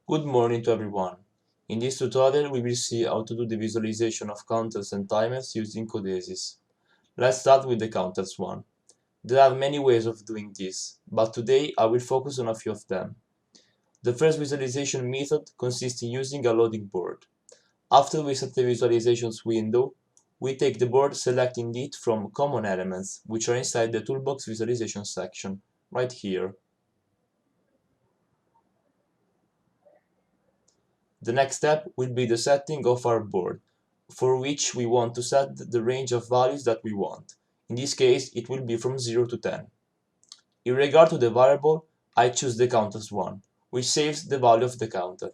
Good morning to everyone. In this tutorial we will see how to do the visualization of counters and timers using CodeSys. Let's start with the counters one. There are many ways of doing this, but today I will focus on a few of them. The first visualization method consists in using a loading board. After we set the visualizations window, we take the board selecting it from common elements, which are inside the toolbox visualization section, right here. The next step will be the setting of our board, for which we want to set the range of values that we want. In this case, it will be from 0 to 10. In regard to the variable, I choose the counters one, which saves the value of the counter.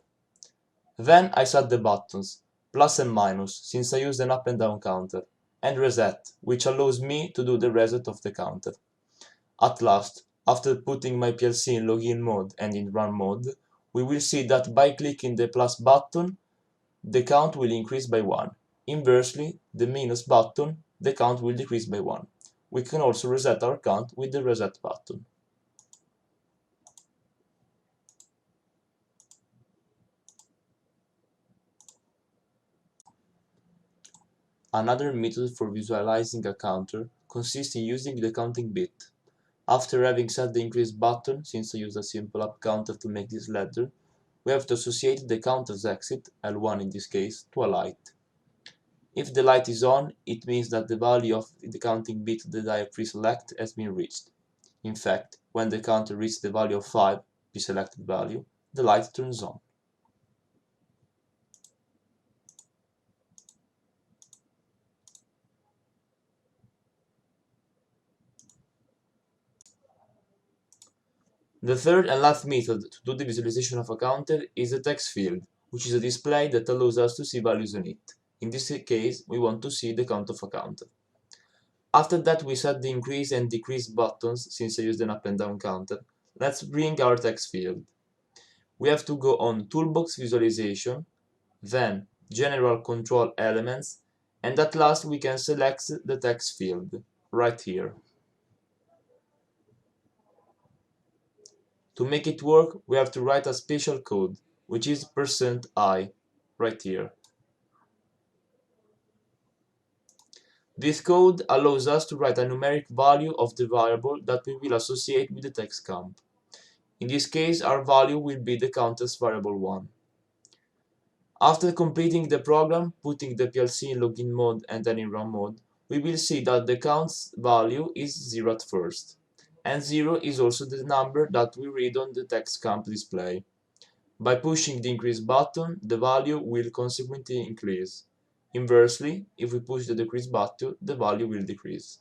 Then I set the buttons, plus and minus, since I used an up and down counter, and reset, which allows me to do the reset of the counter. At last, after putting my PLC in login mode and in run mode, we will see that by clicking the plus button, the count will increase by 1. Inversely, the minus button, the count will decrease by 1. We can also reset our count with the reset button. Another method for visualizing a counter consists in using the counting bit. After having set the increase button, since I use a simple up counter to make this letter, we have to associate the counter's exit, L1 in this case, to a light. If the light is on, it means that the value of the counting bit that I pre-select has been reached. In fact, when the counter reaches the value of 5, the selected value, the light turns on. The third and last method to do the visualization of a counter is the text field, which is a display that allows us to see values on it. In this case, we want to see the count of a counter. After that, we set the increase and decrease buttons, since I used an up and down counter. Let's bring our text field. We have to go on Toolbox Visualization, then General Control Elements, and at last we can select the text field, right here. To make it work, we have to write a special code, which is %i, right here. This code allows us to write a numeric value of the variable that we will associate with the text comp. In this case, our value will be the counter's variable 1. After completing the program, putting the PLC in login mode and then in run mode, we will see that the count's value is 0 at first. And 0 is also the number that we read on the text comp display. By pushing the increase button, the value will consequently increase. Inversely, if we push the decrease button, the value will decrease.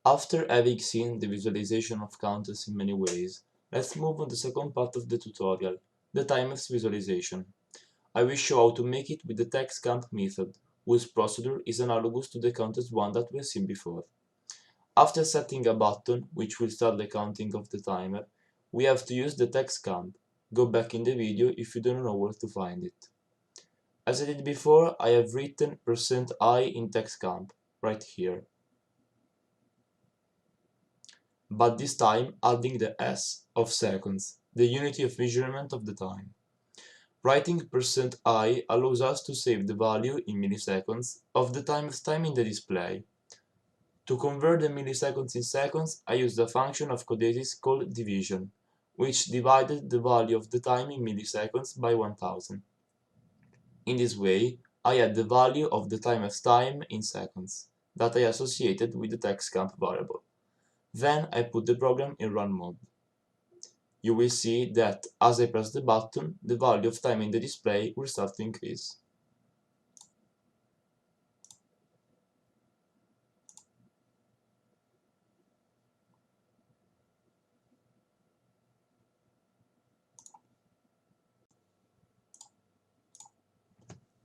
After having seen the visualization of counters in many ways, let's move on to the second part of the tutorial, the timers visualization. I will show how to make it with the text comp method, whose procedure is analogous to the counters one that we have seen before. After setting a button, which will start the counting of the timer, we have to use the text comp. Go back in the video if you don't know where to find it. As I did before, I have written %i in text comp, right here. But this time adding the s of seconds, the unity of measurement of the time. Writing %i allows us to save the value in milliseconds of the time in the display. To convert the milliseconds in seconds, I used a function of CodeSys called division, which divided the value of the time in milliseconds by 1000. In this way, I had the value of the time in seconds that I associated with the text comp variable. Then I put the program in run mode. You will see that as I press the button, the value of time in the display will start to increase.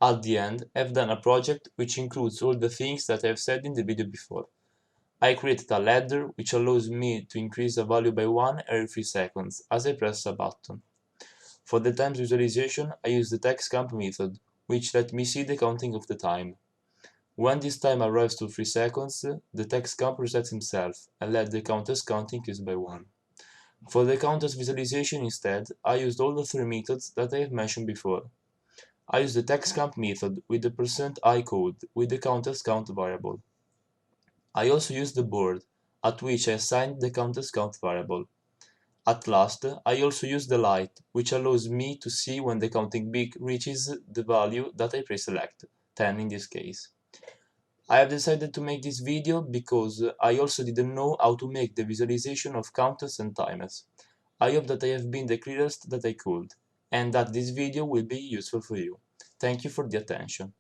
At the end, I've done a project which includes all the things that I've said in the video before. I created a ladder which allows me to increase a value by 1 every 3 seconds as I press a button. For the times visualization, I use the text comp method, which let me see the counting of the time. When this time arrives to 3 seconds, the text camp resets himself and let the counter's count increase by 1. For the counter's visualization instead, I used all the 3 methods that I have mentioned before. I used the text camp method with the %I code with the counter's count variable. I also used the board, at which I assigned the counter's count variable. At last, I also use the light, which allows me to see when the counting peak reaches the value that I preselect, 10 in this case. I have decided to make this video because I also didn't know how to make the visualization of counters and timers. I hope that I have been the clearest that I could, and that this video will be useful for you. Thank you for the attention.